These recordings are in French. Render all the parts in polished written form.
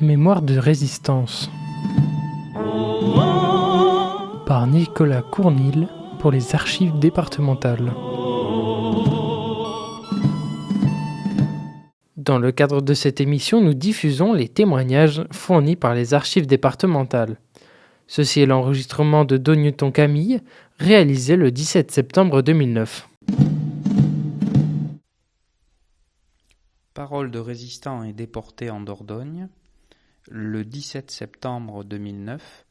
Mémoire de résistance par Nicolas Cournil pour les archives départementales. Dans le cadre de cette émission, nous diffusons les témoignages fournis par les archives départementales. Ceci est l'enregistrement de Dogneton Camille, réalisé le 17 septembre 2009. Parole de résistants et déportés en Dordogne. Le 17 septembre 2009,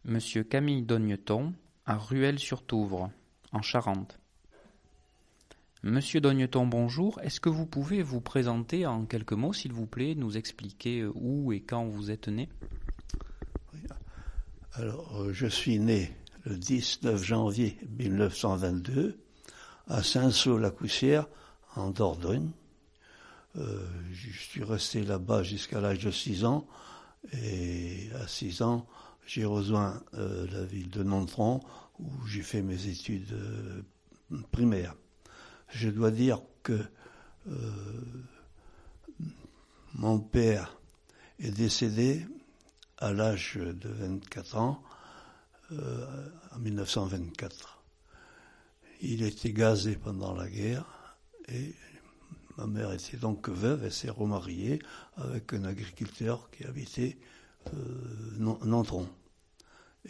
Monsieur Camille Dogneton, à Rueil-sur-Touvre, en Charente. Monsieur Dogneton, bonjour. Est-ce que vous pouvez vous présenter en quelques mots, s'il vous plaît, nous expliquer où et quand vous êtes né ? Oui. Alors, je suis né le 19 janvier 1922 à Saint-Saulx-la-Coussière, en Dordogne. Je suis resté là-bas jusqu'à l'âge de 6 ans. Et à 6 ans, j'ai rejoint la ville de Nontron, où j'ai fait mes études primaires. Je dois dire que mon père est décédé à l'âge de 24 ans, en 1924. Il était gazé pendant la guerre et ma mère était donc veuve et s'est remariée avec un agriculteur qui habitait Nontron.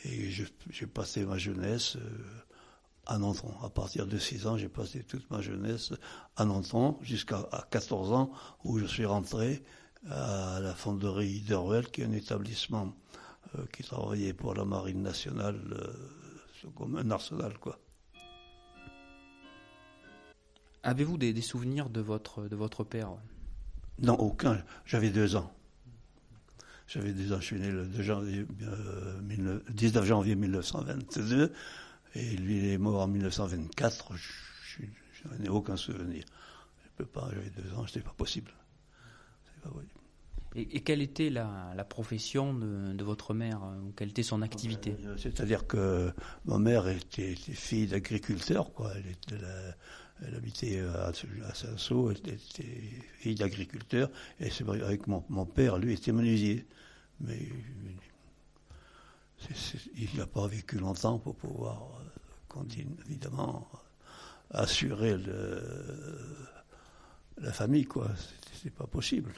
Et j'ai passé ma jeunesse à Nontron. À partir de 6 ans, j'ai passé toute ma jeunesse à Nontron jusqu'à 14 ans où je suis rentré à la fonderie de Rueil, qui est un établissement qui travaillait pour la marine nationale, comme un arsenal, quoi. Avez-vous des souvenirs de votre père ? Non, aucun. J'avais 2 ans. Je suis né le 19 janvier 1922, et lui il est mort en 1924. Je n'en ai aucun souvenir. Je peux pas, j'avais 2 ans, c'était pas possible. C'est pas possible. Et quelle était la profession de votre mère ? Quelle était son activité ? C'est-à-dire que ma mère était fille d'agriculteur, quoi. Elle habitait à Saint-Saulx, elle était fille d'agriculteur, et c'est vrai, avec mon père, lui, était menuisier. Mais il n'a pas vécu longtemps pour pouvoir, évidemment, assurer la famille, quoi. C'est pas possible.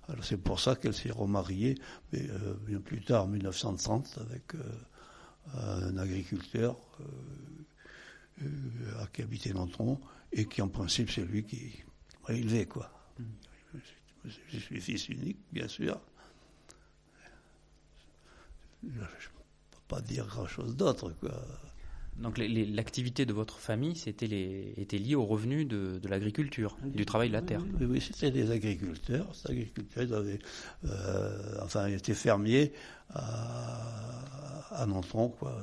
Alors c'est pour ça qu'elle s'est remariée, mais bien plus tard, en 1930, avec un agriculteur qui habitait Nontron, et qui en principe c'est lui qui m'a élevé, quoi. Je suis fils unique, bien sûr. Je ne peux pas dire grand-chose d'autre, quoi. Donc l'activité de votre famille était liée aux revenus de l'agriculture, du travail de la terre. Oui, c'était des agriculteurs. Ces agriculteurs, ils étaient fermiers à Nontron, quoi.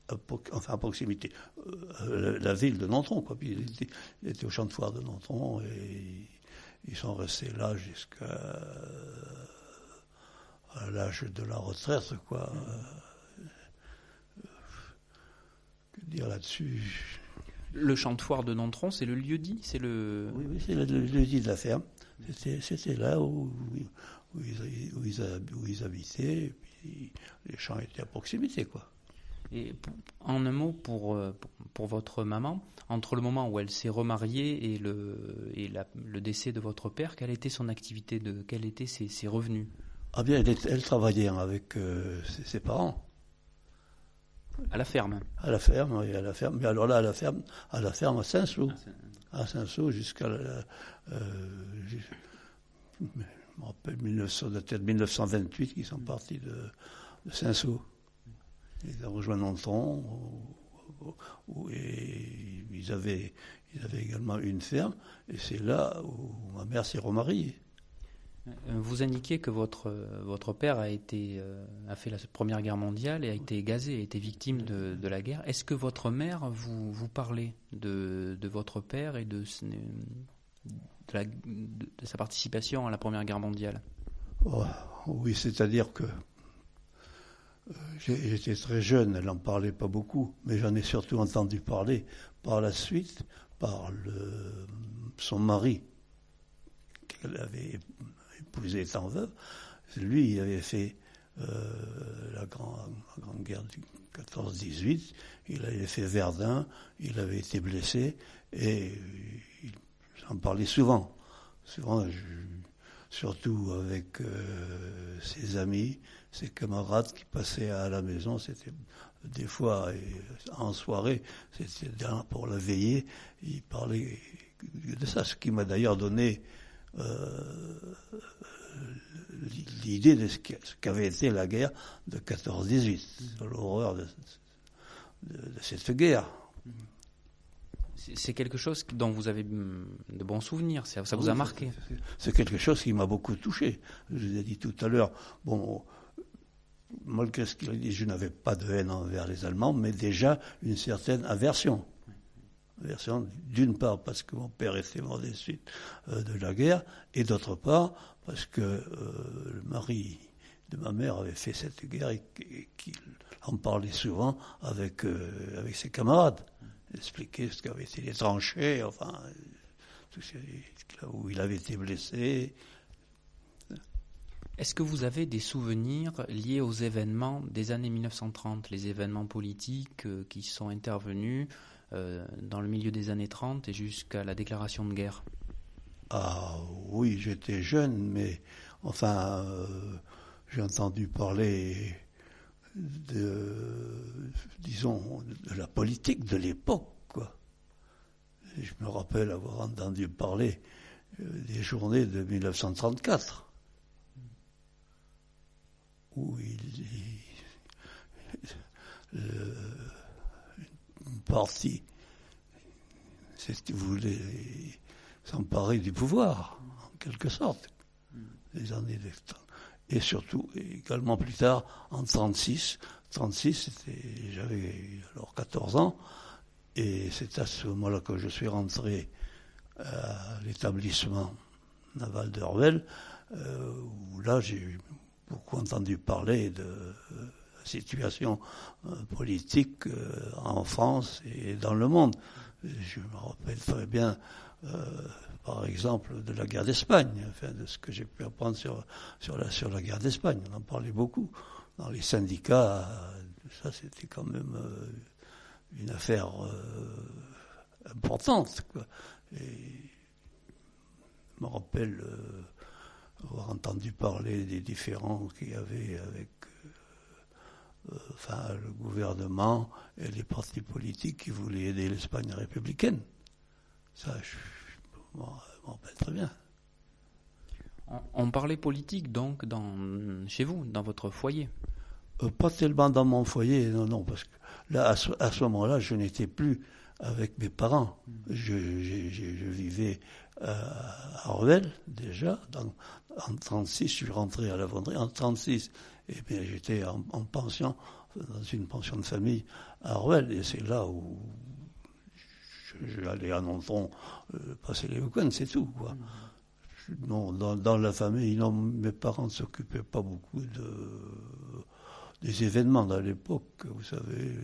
À proximité. La ville de Nontron, quoi. Puis ils étaient au champ de foire de Nontron et ils sont restés là jusqu'à l'âge de la retraite, quoi. Que dire là-dessus ? Le champ de foire de Nontron, c'est le lieu-dit, c'est le... Oui, c'est le lieu-dit de la ferme. C'était là où ils habitaient, et puis les champs étaient à proximité, quoi. Et en un mot, pour votre maman, entre le moment où elle s'est remariée et le décès de votre père, quelle était son activité, quels étaient ses revenus ? Ah bien, elle travaillait avec ses parents. À la ferme. À la ferme, oui, à la ferme. Mais alors là, à la ferme à Saint-Saulx. À Saint-Saulx jusqu'à je me rappelle 1928 qu'ils sont partis de Saint-Saulx. Ils ont rejoint Nontron et ils avaient également une ferme, et c'est là où ma mère s'est remariée. Vous indiquiez que votre père a fait la Première Guerre mondiale et a été gazé, a été victime de la guerre. Est-ce que votre mère vous parlait de votre père et de sa participation à la Première Guerre mondiale ? Oh, oui, c'est-à-dire que J'étais très jeune, elle n'en parlait pas beaucoup, mais j'en ai surtout entendu parler par la suite, par son mari, qu'elle avait épousé étant veuve. Lui, il avait fait la grande guerre du 14-18, il avait fait Verdun, il avait été blessé, et il en parlait souvent. Surtout avec ses amis, ses camarades qui passaient à la maison. C'était des fois, en soirée, c'était pour la veillée, il parlait de ça, ce qui m'a d'ailleurs donné l'idée de ce qu'avait été la guerre de 14-18, l'horreur de cette guerre. C'est quelque chose dont vous avez de bons souvenirs, ça vous a marqué. C'est quelque chose qui m'a beaucoup touché. Je vous ai dit tout à l'heure, bon, malgré ce qu'il a dit, je n'avais pas de haine envers les Allemands, mais déjà une certaine aversion. Aversion, d'une part parce que mon père était mort des suites de la guerre, et d'autre part parce que le mari de ma mère avait fait cette guerre et qu'il en parlait souvent avec ses camarades. Expliquer ce qu'avaient été les tranchées, enfin, tout là où il avait été blessé. Est-ce que vous avez des souvenirs liés aux événements des années 1930, les événements politiques qui sont intervenus dans le milieu des années 30 et jusqu'à la déclaration de guerre? Ah oui, j'étais jeune, mais enfin, j'ai entendu parler disons, de la politique de l'époque, quoi. Et je me rappelle avoir entendu parler des journées de 1934, où une partie voulait s'emparer du pouvoir, en quelque sorte, les années et surtout, également plus tard, en 1936, j'avais alors 14 ans, et c'est à ce moment-là que je suis rentré à l'établissement naval de Revel, où là j'ai beaucoup entendu parler de la situation politique en France et dans le monde. Je me rappelle très bien par exemple, de la guerre d'Espagne, enfin, de ce que j'ai pu apprendre sur la guerre d'Espagne. On en parlait beaucoup. Dans les syndicats, ça c'était quand même une affaire importante, quoi. Et je me rappelle avoir entendu parler des différends qu'il y avait avec le gouvernement et les partis politiques qui voulaient aider l'Espagne républicaine. Ça, je m'en rappelle très bien. On parlait politique donc chez vous, dans votre foyer? Pas tellement dans mon foyer, non, parce que là, à ce moment-là, je n'étais plus avec mes parents. Je vivais à Revel, déjà. En 1936, je suis rentré à la Vendée. En 1936, j'étais en pension, dans une pension de famille à Revel. Et c'est là où j'allais à Nontron passer les week-ends, c'est tout, quoi. Non, dans la famille, non, mes parents ne s'occupaient pas beaucoup des événements dans l'époque. Vous savez,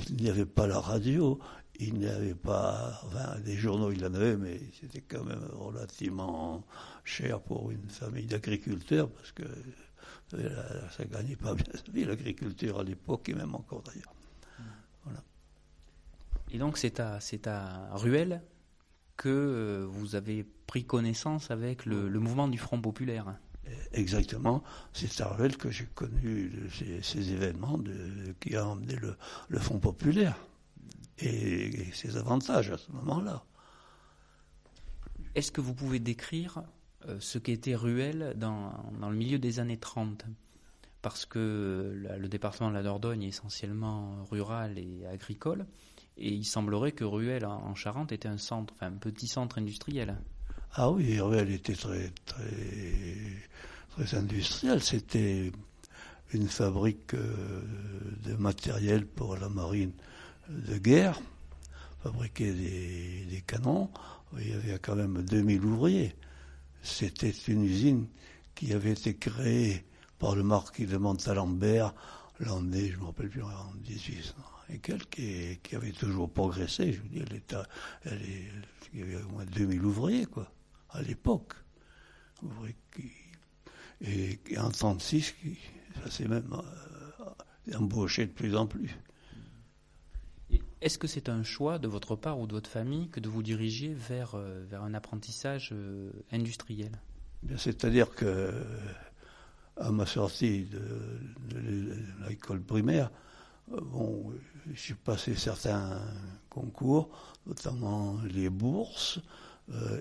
il n'y avait pas la radio, il n'y avait pas, des journaux, il y en avait, mais c'était quand même relativement cher pour une famille d'agriculteurs, parce que ça gagnait pas bien sa vie, l'agriculture à l'époque, et même encore d'ailleurs. Voilà. Et donc c'est à Ruelle que vous avez pris connaissance avec le mouvement du Front populaire. Exactement, c'est à Ruelle que j'ai connu ces événements qui ont amené le Front populaire et ses avantages à ce moment-là. Est-ce que vous pouvez décrire ce qu'était Ruelle dans le milieu des années 30 ? Parce que le département de la Dordogne est essentiellement rural et agricole, et il semblerait que Ruelle en Charente était un petit centre industriel. Ah oui, Ruelle était très, très, très industriel. C'était une fabrique de matériel pour la marine de guerre, fabriquer des canons. Il y avait quand même 2000 ouvriers. C'était une usine qui avait été créée par le marquis de Montalembert, l'année, je ne me rappelle plus, en 1800 et quelques, qui avait toujours progressé. Je veux dire, il y avait au moins 2000 ouvriers, quoi, à l'époque. Et en 1936, ça s'est même embauché de plus en plus. Est-ce que c'est un choix de votre part ou de votre famille que de vous diriger vers un apprentissage industriel ? C'est-à-dire que à ma sortie de l'école primaire, j'ai passé certains concours, notamment les bourses,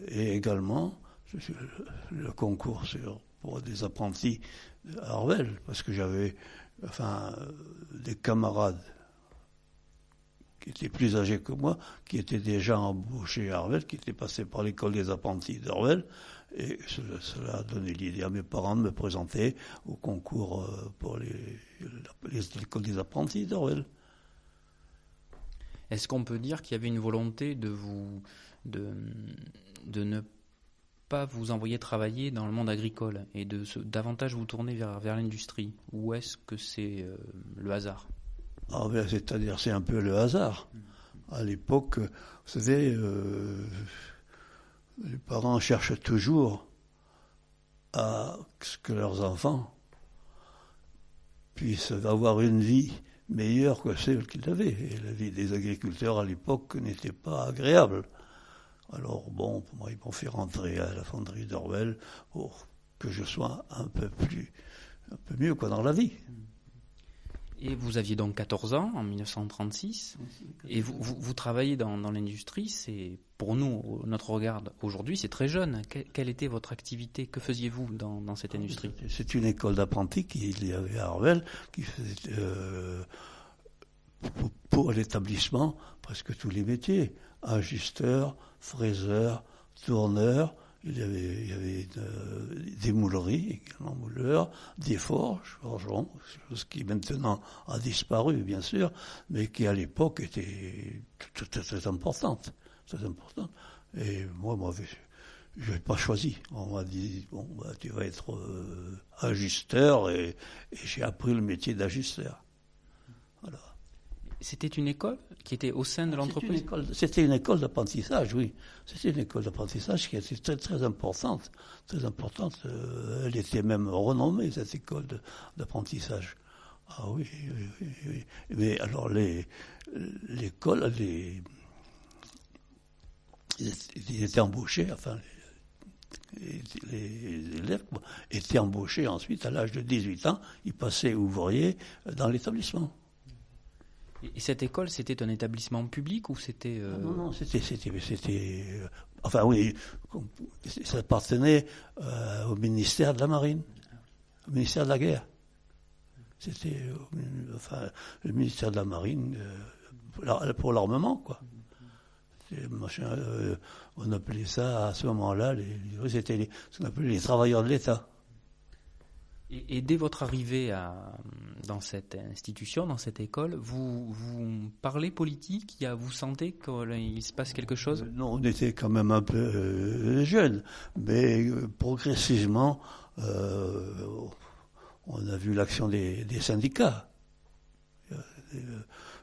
et également le concours pour des apprentis à Arvel, parce que j'avais des camarades qui étaient plus âgés que moi, qui étaient déjà embauchés à Arvel, qui étaient passés par l'école des apprentis d'Arvel, et cela a donné l'idée à mes parents de me présenter au concours pour l'école des apprentis d'Arvel. Est-ce qu'on peut dire qu'il y avait une volonté de ne pas vous envoyer travailler dans le monde agricole et de davantage vous tourner vers l'industrie, ou est-ce que c'est le hasard ? C'est-à-dire, c'est un peu le hasard. À l'époque, vous savez, les parents cherchent toujours à ce que leurs enfants puissent avoir une vie meilleure que celle qu'ils avaient. Et la vie des agriculteurs à l'époque n'était pas agréable. Alors moi, ils m'ont fait rentrer à la fonderie d'Orwell pour que je sois un peu mieux dans la vie. Et vous aviez donc 14 ans en 1936, et vous travaillez dans l'industrie. C'est, pour nous, notre regard aujourd'hui, c'est très jeune. Quelle était votre activité ? Que faisiez-vous dans cette industrie ? C'est une école d'apprentis qu'il y avait à Arvel, qui faisait pour l'établissement presque tous les métiers. Ajusteur, fraiseur, tourneur. Il y avait des mouleries, également mouleurs, des forgerons, chose qui maintenant a disparu, bien sûr, mais qui à l'époque était très importante. Très importante. Et moi, je n'avais pas choisi. On m'a dit, tu vas être ajusteur, et j'ai appris le métier d'ajusteur. Voilà. C'était une école qui était au sein de l'entreprise ? C'était une école d'apprentissage, oui. C'était une école d'apprentissage qui était très, très importante. Très importante. Elle était même renommée, cette école d'apprentissage. Ah oui. Mais alors, l'école, ils étaient embauchés, les élèves étaient embauchés ensuite à l'âge de 18 ans. Ils passaient ouvriers dans l'établissement. Et cette école, c'était un établissement public ou c'était... Non, c'était... oui, ça appartenait au ministère de la Marine, au ministère de la Guerre. C'était le ministère de la Marine pour l'armement, quoi. On appelait ça, à ce moment-là, c'était ce qu'on appelait les travailleurs de l'État. Et dès votre arrivée dans cette institution, dans cette école, vous parlez politique, vous sentez qu'il se passe quelque chose ? Non, on était quand même un peu jeunes, mais progressivement, on a vu l'action des syndicats.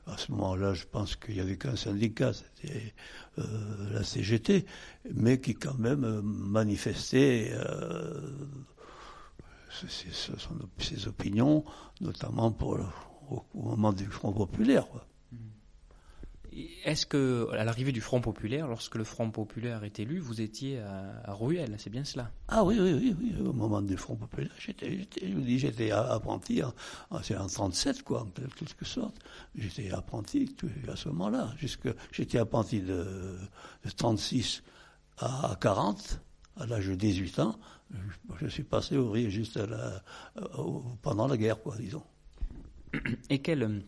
À ce moment-là, je pense qu'il n'y avait qu'un syndicat, c'était la CGT, mais qui quand même manifestait ses opinions, notamment au moment du Front populaire. Quoi. Est-ce que, à l'arrivée du Front populaire, lorsque le Front populaire est élu, vous étiez à Ruelle, c'est bien cela ? Ah oui, au moment du Front populaire, j'étais apprenti, c'est en 1937, quoi, en quelque sorte. J'étais apprenti à ce moment-là, j'étais apprenti de 1936 à 40. À l'âge de 18 ans, je suis passé ouvrier juste pendant la guerre, quoi, disons. Et quelle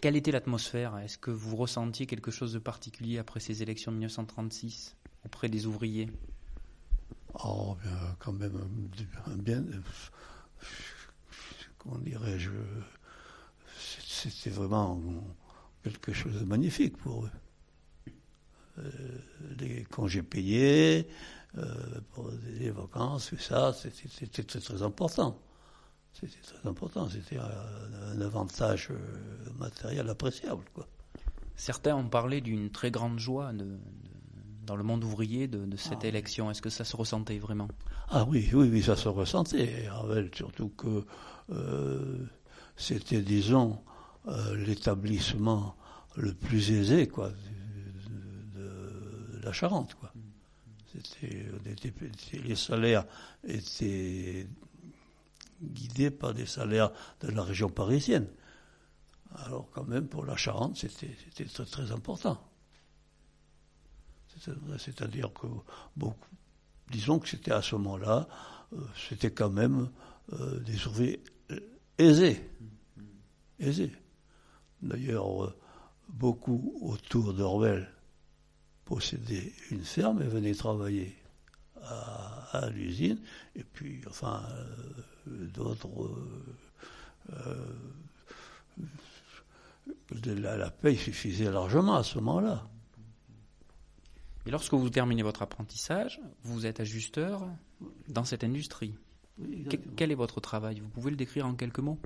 était l'atmosphère ? Est-ce que vous ressentiez quelque chose de particulier après ces élections de 1936 auprès des ouvriers ? Oh, bien, quand même, bien. Comment dirais-je ? C'était vraiment quelque chose de magnifique pour eux. Les congés payés. Pour les vacances, tout ça, c'était très, très important. C'était très important, c'était un avantage matériel appréciable, quoi. Certains ont parlé d'une très grande joie dans le monde ouvrier de cette élection. Est-ce que ça se ressentait vraiment? Ah oui, ça se ressentait, Ravel, surtout que c'était, disons, l'établissement le plus aisé, quoi, de la Charente, quoi. Les salaires étaient guidés par des salaires de la région parisienne. Alors quand même, pour la Charente, c'était très, très important. C'est-à-dire que disons que c'était à ce moment-là, c'était quand même des ouvriers aisés. D'ailleurs, beaucoup autour d'Orwell possédaient une ferme et venaient travailler à l'usine. Et puis, enfin, d'autres... la paye suffisait largement à ce moment-là. Et lorsque vous terminez votre apprentissage, vous êtes ajusteur dans cette industrie. Oui, Quel est votre travail? Vous pouvez le décrire en quelques mots?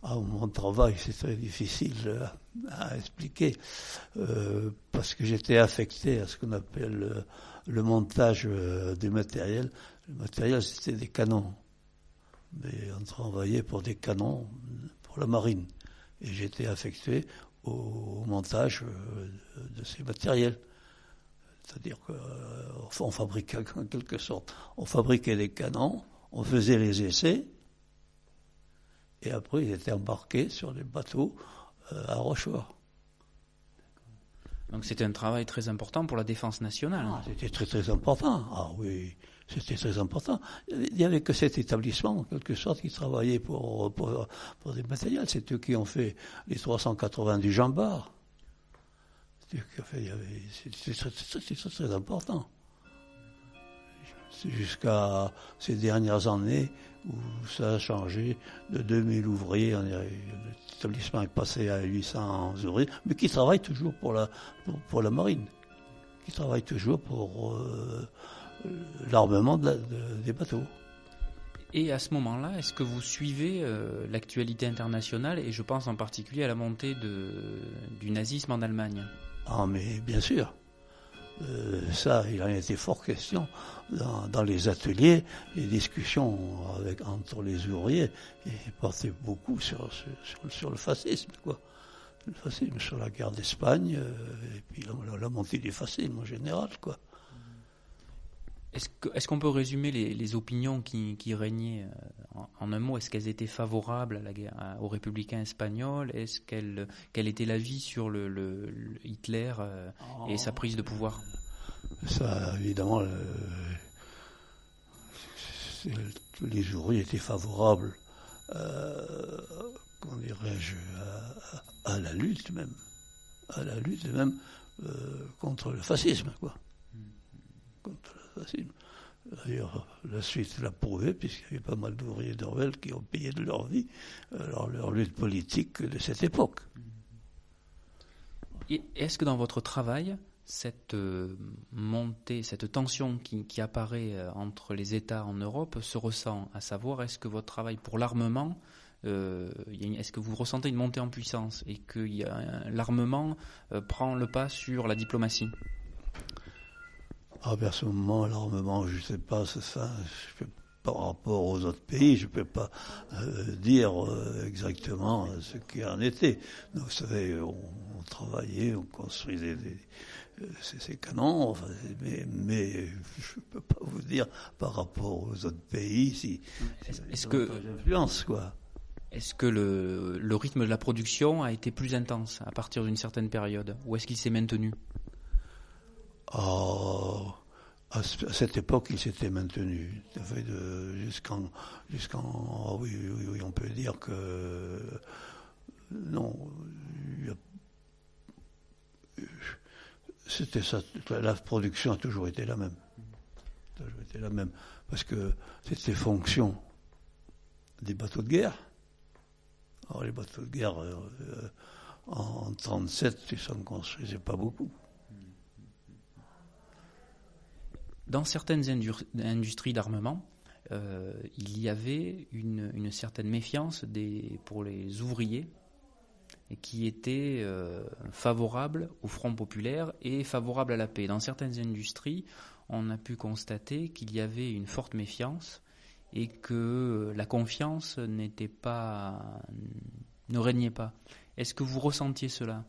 Mon travail, c'est très difficile à expliquer, parce que j'étais affecté à ce qu'on appelle le montage du matériel. Le matériel, c'était des canons. Mais on travaillait pour des canons, pour la marine. Et j'étais affecté au montage de ces matériels. C'est-à-dire qu'on fabriquait, en quelque sorte, on fabriquait des canons, on faisait les essais, et après ils étaient embarqués sur des bateaux à Rochefort. Donc c'était un travail très important pour la défense nationale. C'était très très important. Ah oui, c'était très important. Il n'y avait que cet établissement, en quelque sorte, qui travaillait pour des matériels. C'est eux qui ont fait les 380 du Jean Bart. C'était très, très important. C'est jusqu'à ces dernières années où ça a changé de 2000 ouvriers. L'établissement est passé à 800 ouvriers, mais qui travaillent toujours pour la marine, qui travaillent toujours pour l'armement des bateaux. Et à ce moment-là, est-ce que vous suivez l'actualité internationale, et je pense en particulier à la montée du nazisme en Allemagne? Ah, mais bien sûr. Ça, il en était fort question dans les ateliers. Les discussions entre les ouvriers portaient beaucoup sur le fascisme, quoi. Le fascisme, sur la guerre d'Espagne, et puis la montée du fascisme en général, quoi. Est-ce qu'on peut résumer les opinions qui régnaient en un mot? Est-ce qu'elles étaient favorables aux républicains espagnols? Quel était l'avis sur le Hitler et sa prise de pouvoir? Ça, évidemment, les ouvriers étaient favorables, comment dirais-je, à la lutte même, contre le fascisme, quoi. Contre le fascisme. D'ailleurs, la suite l'a prouvé, puisqu'il y avait pas mal d'ouvriers d'Orwell qui ont payé de leur vie leur lutte politique de cette époque. Et est-ce que dans votre travail, cette montée, cette tension qui apparaît entre les États en Europe se ressent? À savoir, est-ce que votre travail pour l'armement, est-ce que vous ressentez une montée en puissance et que l'armement prend le pas sur la diplomatie? À ce moment, l'armement, je ne sais pas, par rapport aux autres pays, je ne peux pas dire exactement ce qu'il en était. Donc, vous savez, on travaillait, on construisait ces canons, enfin, mais je ne peux pas vous dire par rapport aux autres pays si est-ce que influence, quoi. Est-ce que le rythme de la production a été plus intense à partir d'une certaine période, ou est-ce qu'il s'est maintenu? À cette époque, il s'était maintenu. Jusqu'en oui, on peut dire que non. C'était ça. La production a toujours été la même. Parce que c'était fonction des bateaux de guerre. Alors les bateaux de guerre en 1937, ils s'en construisaient pas beaucoup. Dans certaines industries d'armement, il y avait une certaine méfiance pour les ouvriers et qui étaient favorables au Front populaire et favorables à la paix. Dans certaines industries, on a pu constater qu'il y avait une forte méfiance et que la confiance ne régnait pas. Est-ce que vous ressentiez cela ?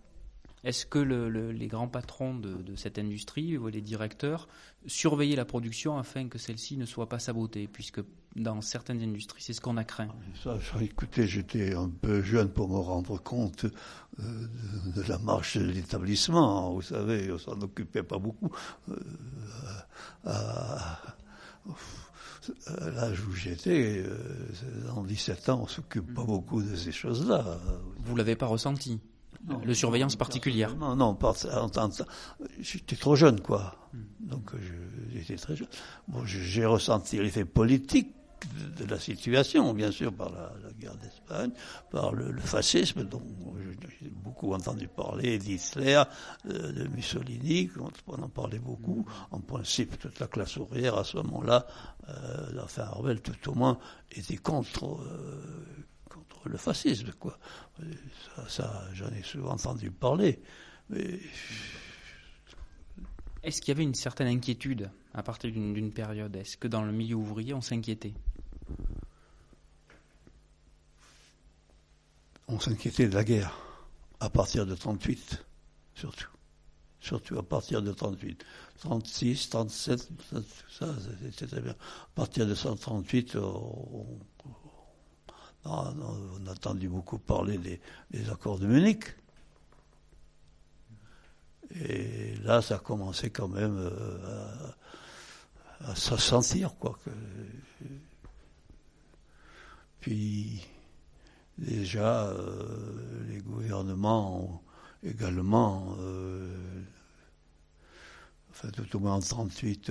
Est-ce que les grands patrons de cette industrie, les directeurs, surveillaient la production afin que celle-ci ne soit pas sabotée, puisque dans certaines industries, c'est ce qu'on a craint. Écoutez, j'étais un peu jeune pour me rendre compte de la marche de l'établissement. Vous savez, on s'en occupait pas beaucoup. À l'âge où j'étais, en 17 ans, on s'occupe pas beaucoup de ces choses-là. Vous l'avez pas ressenti ? Non, de surveillance particulière. Non, j'étais trop jeune, quoi. Donc j'étais très jeune. Bon, j'ai ressenti l'effet politique de la situation, bien sûr, par la guerre d'Espagne, par le fascisme, dont j'ai beaucoup entendu parler, d'Hitler, de Mussolini, on en parlait beaucoup. En principe, toute la classe ouvrière, à ce moment-là, enfin, Orwell, tout au moins, était contre le fascisme, quoi. Ça, j'en ai souvent entendu parler. Mais... Est-ce qu'il y avait une certaine inquiétude à partir d'une période ? Est-ce que dans le milieu ouvrier, on s'inquiétait ? On s'inquiétait de la guerre, à partir de 1938, surtout. Surtout à partir de 1938. 1936, 1937, tout ça, c'était très bien. À partir de 1938, on a entendu beaucoup parler des accords de Munich. Et là, ça a commencé quand même à se sentir, quoi. Puis, déjà, les gouvernements ont également, enfin, tout au moins en 1938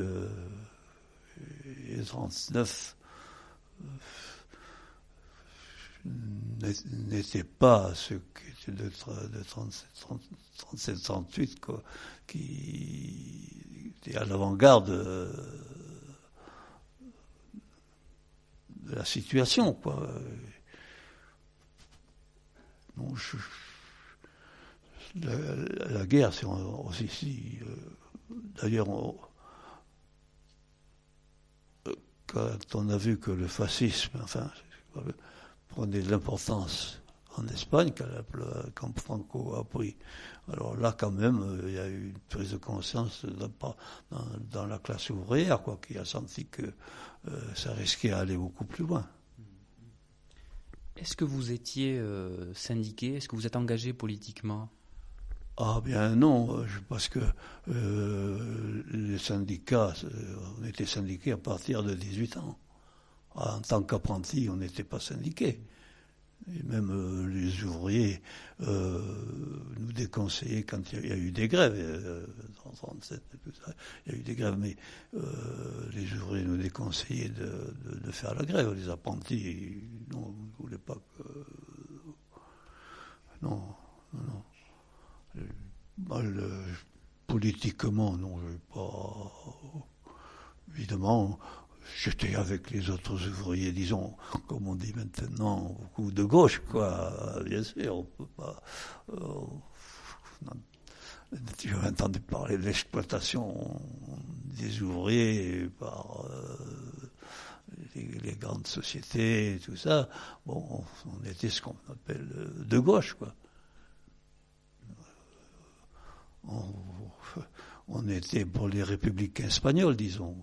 et 1939, n'était pas ce qui était de 37-38, quoi, qui était à l'avant-garde de la situation, quoi. Donc, la guerre, c'est aussi, d'ailleurs, quand on a vu que le fascisme, enfin, prenait de l'importance en Espagne quand Franco a pris. Alors là, quand même, il y a eu une prise de conscience dans la classe ouvrière, quoi, qui a senti que ça risquait d'aller beaucoup plus loin. Est-ce que vous étiez syndiqué ? Est-ce que vous êtes engagé politiquement ? Ah bien non, parce que les syndicats, on était syndiqués à partir de 18 ans. En tant qu'apprenti, on n'était pas syndiqués. Et même les ouvriers nous déconseillaient quand il y a eu des grèves, en 1937 et tout ça. Il y a eu des grèves, mais les ouvriers nous déconseillaient de faire la grève. Les apprentis, non, ne voulaient pas que... Non. Politiquement, non, je n'ai pas... Évidemment... J'étais avec les autres ouvriers, disons, comme on dit maintenant, beaucoup de gauche, quoi. Bien sûr, on peut pas... J'ai entendu parler de l'exploitation des ouvriers par les grandes sociétés et tout ça. Bon, on était ce qu'on appelle de gauche, quoi. On était pour les républicains espagnols, disons.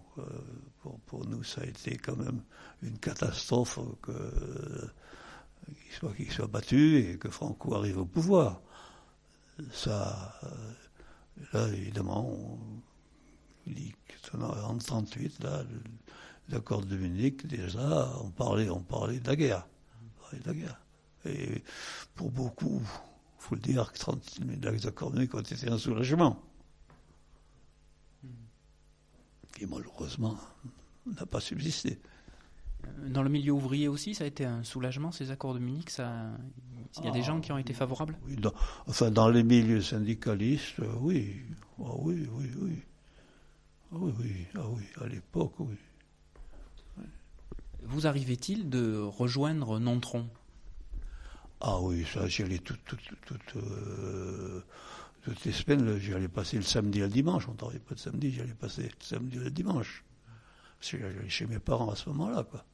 Pour nous, ça a été quand même une catastrophe qu'il soit battu et que Franco arrive au pouvoir. Ça, là, évidemment, on dit qu'en 1938, là, l'accord de Munich, déjà, on parlait de la guerre. Et pour beaucoup, il faut le dire, les accords de Munich ont été un soulagement. Qui malheureusement n'a pas subsisté. Dans le milieu ouvrier aussi, ça a été un soulagement, ces accords de Munich. Il y a des gens qui ont été favorables ? Oui, dans les milieux syndicalistes, oui. Oui, à l'époque, oui. Vous arrivait-il de rejoindre Nontron? Ah oui, ça, j'y allais toutes les semaines, j'y allais passer le samedi et le dimanche. On ne travaillait pas le samedi, j'y allais passer le samedi et le dimanche. Parce que j'allais chez mes parents à ce moment-là, quoi.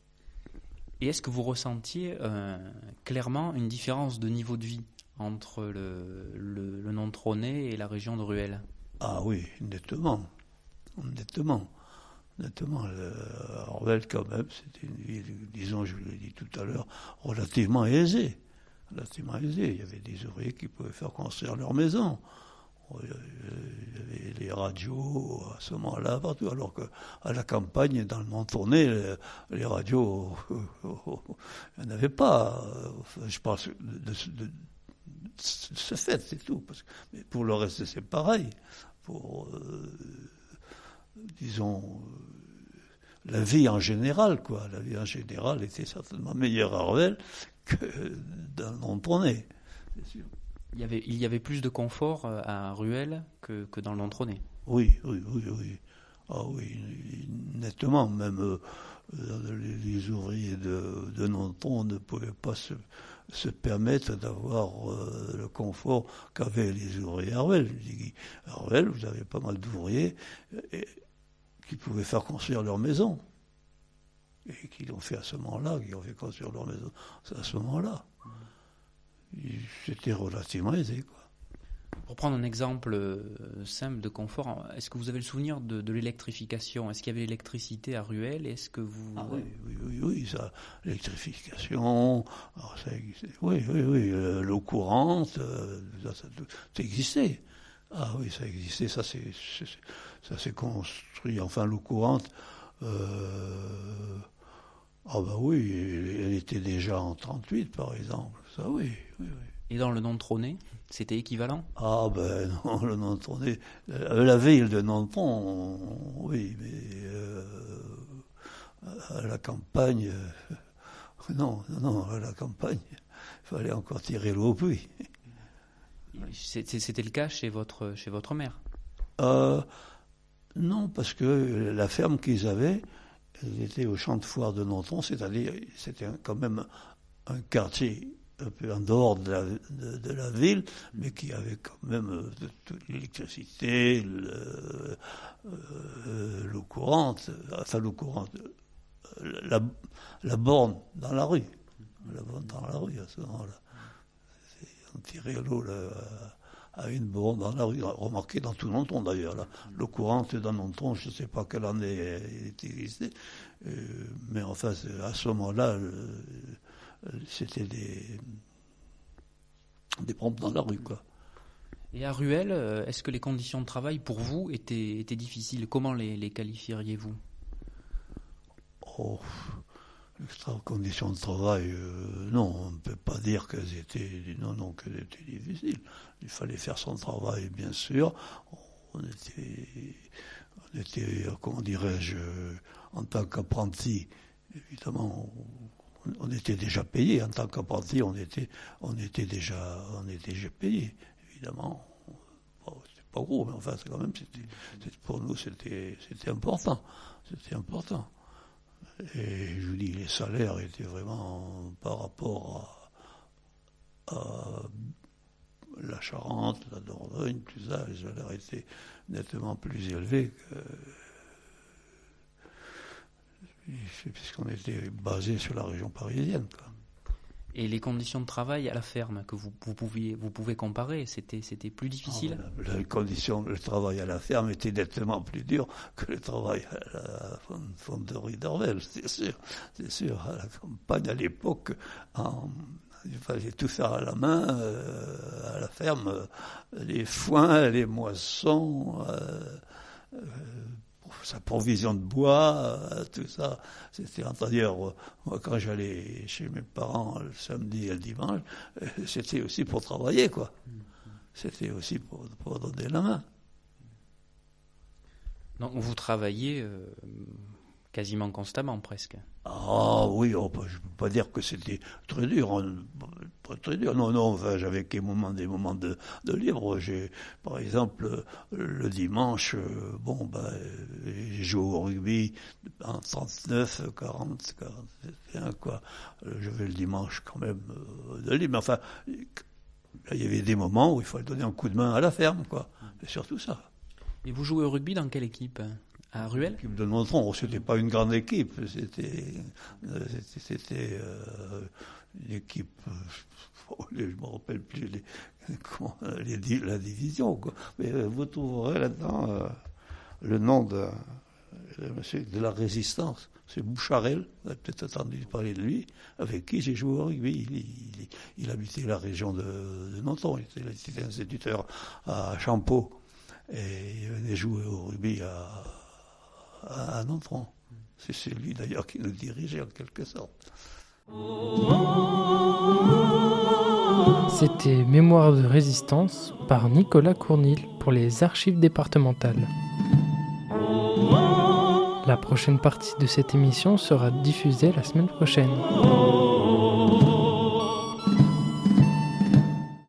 Et est-ce que vous ressentiez clairement une différence de niveau de vie entre le Nontronais et la région de Ruelle? Ah oui, nettement. Ruelle, quand même, c'était une ville, disons, je l'ai dit tout à l'heure, relativement aisée. Il y avait des ouvriers qui pouvaient faire construire leur maison. Il y avait les radios à ce moment-là partout, alors qu'à la campagne, dans le Montournais, les radios, il n'y en avait pas. Je pense de ce fait, c'est tout. Mais pour le reste, c'est pareil. Pour, disons, la vie en général, quoi. La vie en général était certainement meilleure à Ruelle que dans le Montournais, c'est sûr. Il y avait plus de confort à Ruelle que dans le Nontronais. Oui. Ah oui, nettement, même les ouvriers de Nontron ne pouvaient pas se permettre d'avoir le confort qu'avaient les ouvriers à Ruelle. À Ruelle, vous avez pas mal d'ouvriers qui pouvaient faire construire leur maison. Et qui l'ont fait à ce moment-là, qui ont fait construire leur maison à ce moment-là. C'était relativement aisé, quoi. Pour prendre un exemple simple de confort, est-ce que vous avez le souvenir de l'électrification? Est-ce qu'il y avait l'électricité à Ruelle? Est-ce que vous... Ah oui, ça, l'électrification, alors ça existait. Oui, l'eau courante, ça existait. Ah oui, ça existait, ça s'est construit, enfin l'eau courante, ah bah oui, elle était déjà en 38 par exemple, ça oui. Et dans le Nontronais, c'était équivalent? Ah ben non, le Nontronais, la ville de Nontron, oui, mais à la campagne, non, à la campagne, il fallait encore tirer l'eau au puits. C'était le cas chez votre mère? Non, parce que la ferme qu'ils avaient, elle était au champ de foire de Nontron, c'est-à-dire c'était quand même un quartier un peu en dehors de la ville, mais qui avait quand même toute l'électricité, l'eau courante, la borne dans la rue. La borne dans la rue à ce moment-là. On tirait l'eau à une borne dans la rue, remarquez dans tout Nontron d'ailleurs. L'eau courante dans Nontron, je ne sais pas quelle année elle existait, mais enfin à ce moment-là, c'était des pompes dans la rue, quoi. Et à Ruelle, est-ce que les conditions de travail pour vous étaient difficiles? Comment les qualifieriez-vous? Oh, les conditions de travail, non, on ne peut pas dire qu'elles étaient difficiles. Il fallait faire son travail, bien sûr. On était, comment dirais-je, en tant qu'apprenti, évidemment, on était déjà payé. En tant qu'apprenti, on était déjà payé, évidemment. Bon, c'était pas gros, mais enfin, quand même, pour nous, c'était important. C'était important. Et je vous dis, les salaires étaient vraiment, par rapport à la Charente, la Dordogne, tout ça, les salaires étaient nettement plus élevés puisqu'on était basé sur la région parisienne, quoi. Et les conditions de travail à la ferme que vous pouvez comparer, c'était plus difficile? Les conditions de travail à la ferme étaient nettement plus dures que le travail à la fonderie d'Orvel, c'est sûr. À la campagne, à l'époque, il fallait tout faire à la main, à la ferme, les foins, les moissons, sa provision de bois, tout ça. C'était d'ailleurs, moi quand j'allais chez mes parents le samedi et le dimanche, c'était aussi pour travailler, quoi. C'était aussi pour donner la main. Donc vous travaillez quasiment constamment presque. Ah oui, je ne peux pas dire que c'était très dur. Pas très dur. Non, enfin, j'avais des moments de libre. Par exemple, le dimanche, j'ai joué au rugby en 39, 40, 41, quoi. J'avais le dimanche quand même de libre. Mais enfin, il y avait des moments où il fallait donner un coup de main à la ferme, quoi. C'est surtout ça. Et vous jouez au rugby dans quelle équipe ? À Ruel ? L'équipe de Nontron, c'était pas une grande équipe, c'était une équipe, je me rappelle plus la division, quoi. Mais vous trouverez là-dedans le nom de monsieur de la Résistance, c'est Boucharel, vous avez peut-être entendu parler de lui, avec qui j'ai joué au rugby. Il habitait la région de Nontron, il était instituteur à Champeau, et il venait jouer au rugby à Nontron. C'est lui d'ailleurs qui nous dirigeait en quelque sorte. C'était Mémoire de résistance par Nicolas Cournil pour les archives départementales. La prochaine partie de cette émission sera diffusée la semaine prochaine.